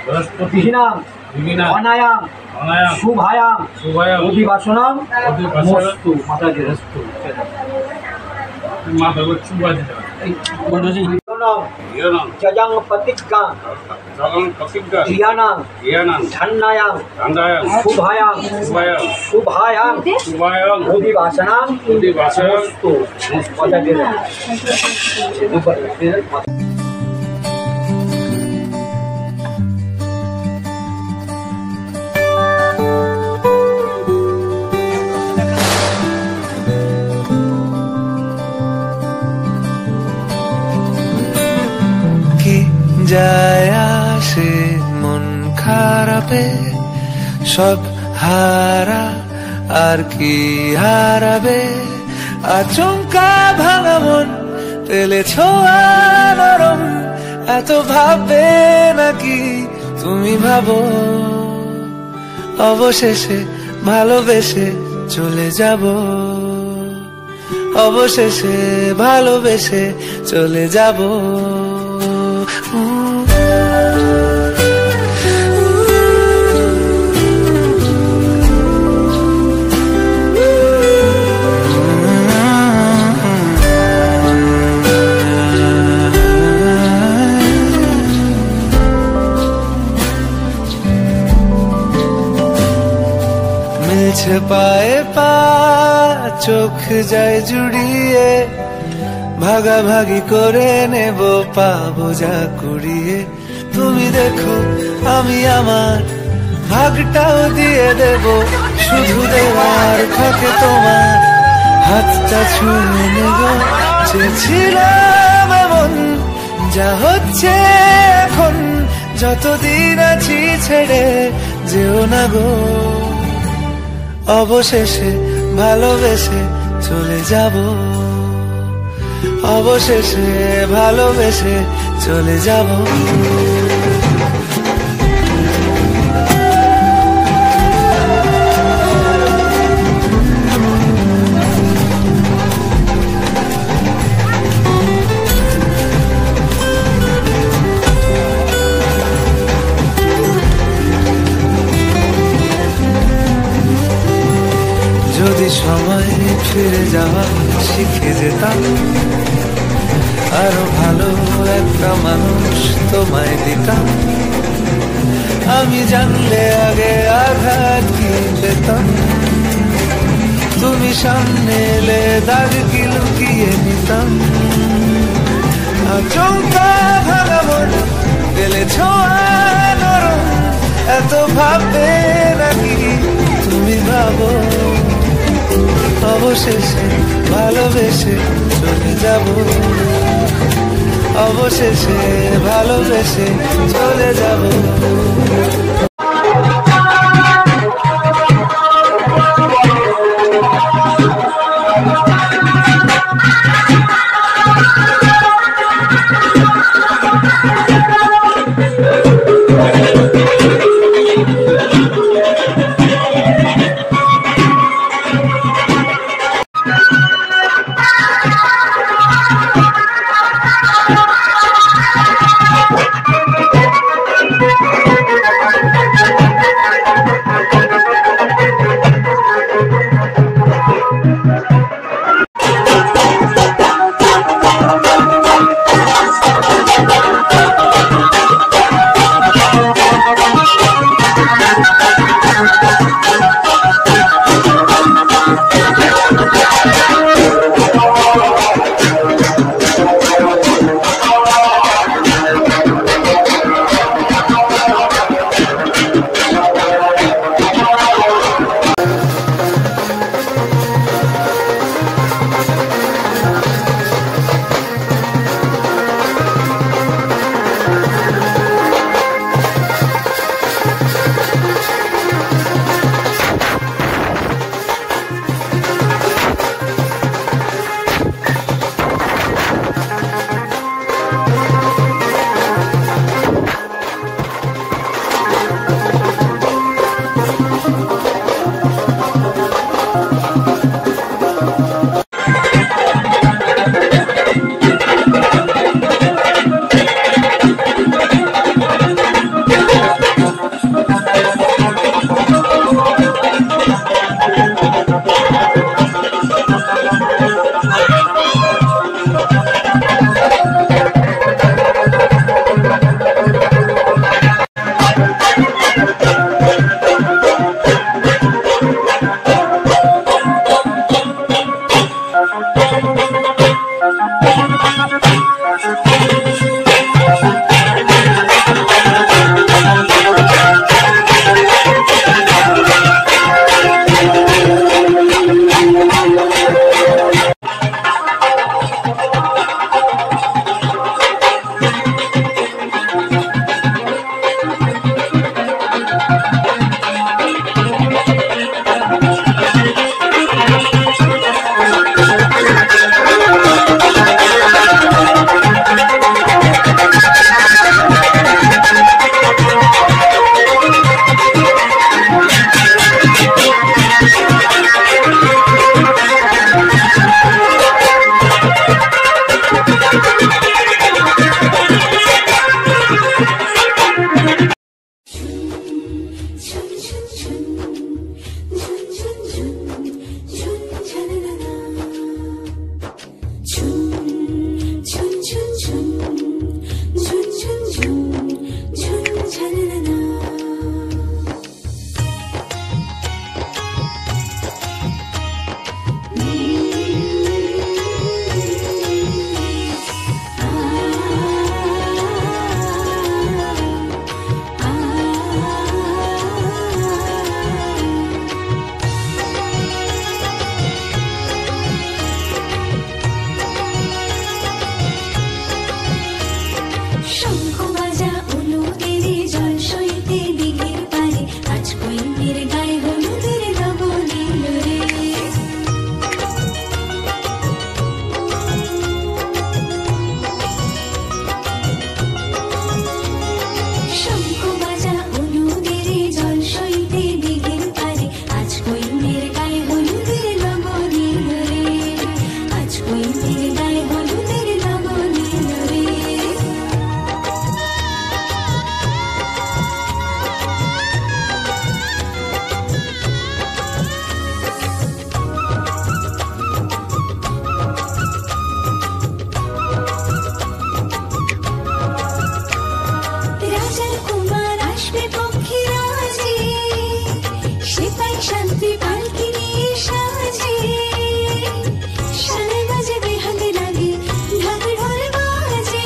वनस्पति अनायाम शुभायाम अधिवासनम मस्तु माताजी जजंग प्रतिज्ञा धन्यायाम शुभायाम शुभायाम अधिवासनम मस्तु माताजी যায় আসে মন খারাপে সব হারা আর কি হারাবে আচমকা ভাঙা মন পেলে ছোঁয়া নরম এত ভাববে নাকি তুমি ভাবো অবশেষে ভালোবেসে চলে যাব অবশেষে ভালোবেসে চলে যাব মিলছে পায়ে পা চোখ যায় জুড়িয়ে ভাগাভাগি করে নেব পাবো যা কুড়িয়ে তুমি দেখো আমি আমার ভাগটাও দিয়ে দেব শুধু দেওয়ার থাকে তোমার হাতটা ছুঁয়ে নেব চেয়েছিলাম এমন যা হচ্ছে এখন যতদিন আছি ছেড়ে যেও না গো অবশেষে ভালোবেসে চলে যাব অবশেষে ভালোবেসে চলে যাব যদি সময় ফিরে যাওয়া শিখে যেতাম আরো ভালো একটা মানুষ তোমায় দিতাম আমি জানলে আগে আঘাত কি পেতাম তুমি সামনে এলে দাগ কি লুকিয়ে নিতাম আচমকা ভাঙা মন পেলে ছোঁয়া নরম এত ভাববে নাকি তুমি ভাবো অবশেষে ভালোবেসে চলে যাব অবশেষে ভালোবেসে চলে যাব শঙ্খ বাজা উলুদেরে জল সইতে দিঘির পারে আজ কইনের গায়ে হলুদের লবণ এলো রে। শঙ্খ বাজা উলুদেরে জল সইতে দিঘির পারে আজ কইনের গায়ে হলুদের লবণ এলো রে। আজ কইনের গায়ে হলুদের লবণ এলো রে। রাজার কুমার আসবে পক্ষী রাজে, সেপাই শান্তি পালকি নিয়ে সাজে। সারে বাজবে হাতে লাগে ঢাক ঢোল বাজে,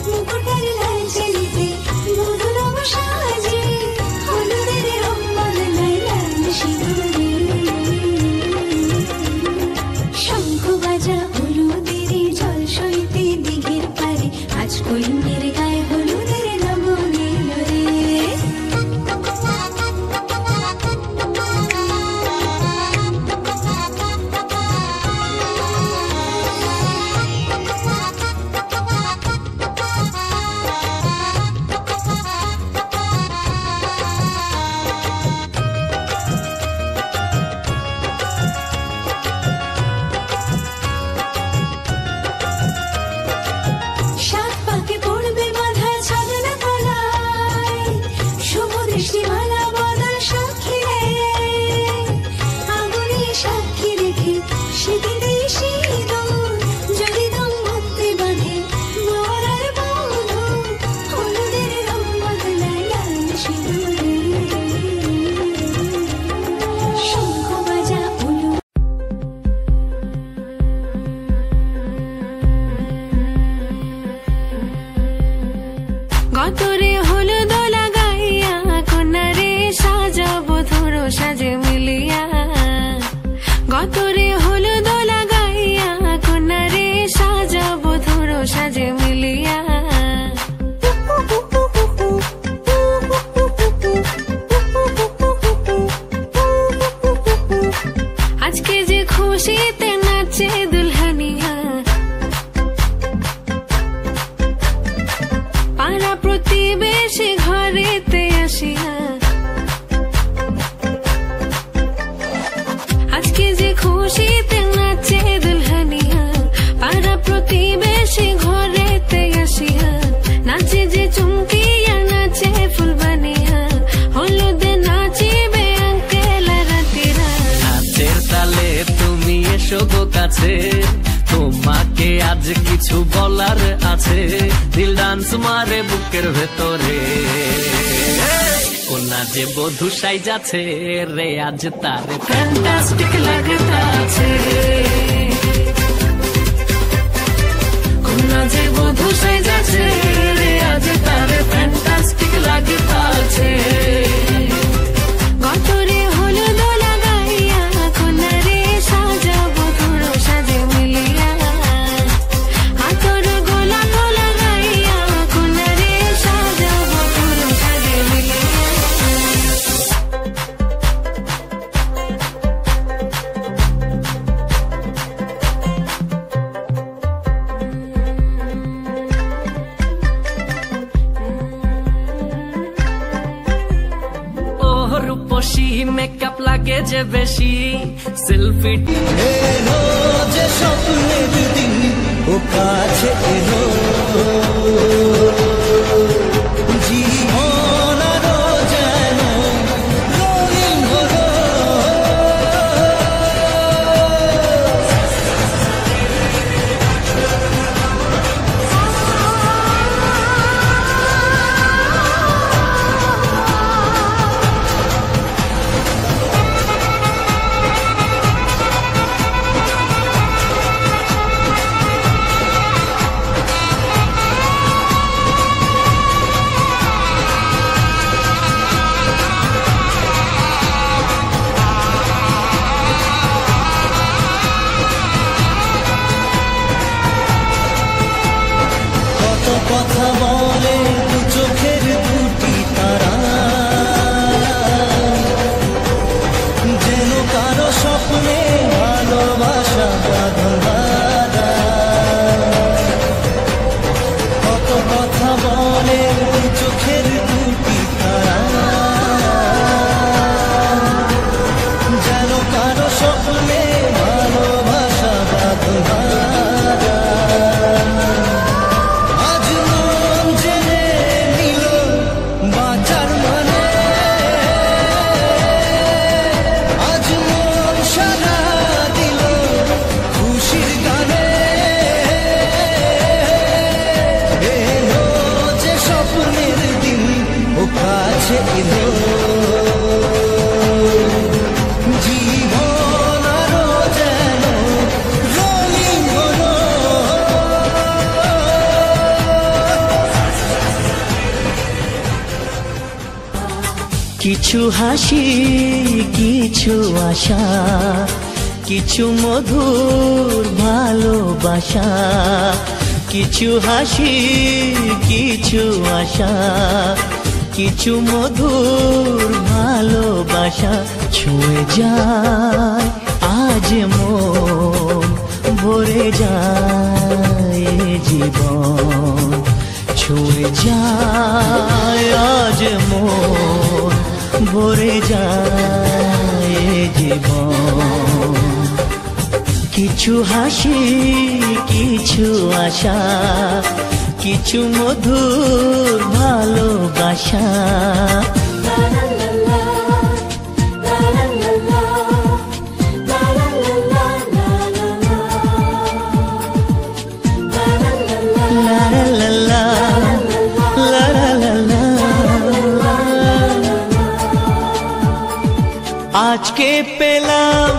মুকুটের লাল চেলিতে মধুর সাজে। হলুদের রং বদলায় লাল সিঁদুরে। শঙ্খ বাজা হলুদের জল সইতে দিঘির পারে আজ কইনের গায়ে হলুদের লবণ এলো রে। সাত পাকে পড়বে বাঁধা ছাগনা তলায়, শুভ দৃষ্টিমালা বদল সাক্ষী রে। আগুনে সাক্ষী রেখে সেদিতে সিঁদুর, যদি দম্পতি বাঁধে বর আর বধূ। হলুদের রং বদলায় লাল সিঁদুরে। শঙ্খ বাজা উলু গতরে হলুদ লাগাইয়া কন্যারে সাজাবো ধরো সাজে মিলিয়া। গতরে হলুদ লাগাইয়া কন্যারে সাজাবো ধরো সাজে মিলিয়া। আজকে যে খুশিতে নাচে দুলহানিয়া, পাড়া প্রতিবেশী ঘরেতে আসিয়া। আজকে যে খুশিতে নাচে দুলহানিয়া, পাড়া প্রতিবেশী ঘরেতে আসিয়া। নাচে যে চুমকিয়া নাচে ফুলবানিয়া, হলুদে নাচিবে আঙ্কেল রাতিরা। নাচের তালে তুমি এসো গো কাছে, তোমাকে আজ কিছু বলার আছে। দিল ডান্স মারে বুকের ভেতরে, কোনা যে বধূ সাই যাচ্ছে রে আজ তার ফ্যান্টাস্টিক লাগতাছে। কোনা যে বধূ সাই যাচ্ছে রে আজ তার ফ্যান্টাস্টিক লাগতাছে। গতরে হলুদ লাগাইয়া কন্যারে সাজাবো ধরো সাজে মিলিয়া। হাতর গোলাপ লাগাইয়া কন্যারে সাজাবো ধরো সাজে মিলিয়া। রূপসী মেকআপ লাগে যে বেশি, সেলফি এলো যে স্বপ্নের দিন ও কাছে এলো। জীবন আরো যেন রঙিন হলো। কথা বলে মনের চোখের দুটি তারা যেন কারো স্বপ্নে ভালোবাসা বাঁধা আজ মন জেনে নিল বাঁচার মানে আজ মন সারা দিল খুশির গানে এলো যে স্বপ্নের দিন ও কাছে এলো জীবন আরো যেন রঙিন হলো কিছু হাসি কিছু আশা কিছু মধুর ভালোবাসা কিছু হাসি কিছু আশা কিছু মধুর ভালোবাসা ছুঁয়ে যায় আজ মন ভরে যায় এ জীবন ছুঁয়ে যায় আজ মন ভরে যায় এ জীবন কিছু হাসি কিছু আশা কিছু মধুর ভালোবাসা লা লা লা লা লা লা লা। আজকে পেলাম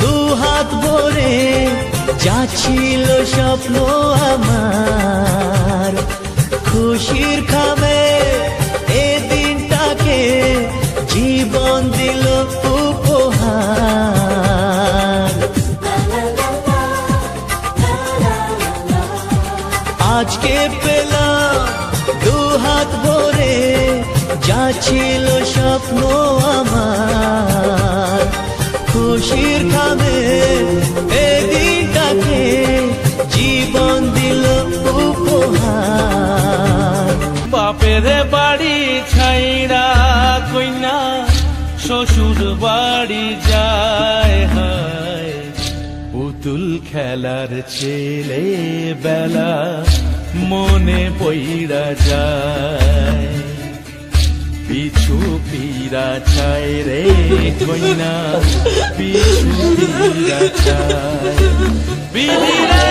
দু হাত ভরে যা ছিল স্বপ্ন আমার খুশির খাবে এ দিনটাকে জীবন দিল উপহার আজকে পেলাম দু হাত ভরে যা ছিল স্বপ্ন আমার খুশির খাবে এ দিনটাকে জীবন দিল উপহার বাপের বাড়ি ছাইরা কইনা শ্বশুর বাড়ি যায় হায় পুতুল খেলার ছেলে বেলা মনে পইরা যায় পিছু ফিরা চায় রে কইনা পিছু ফিরা চায় বিধি রে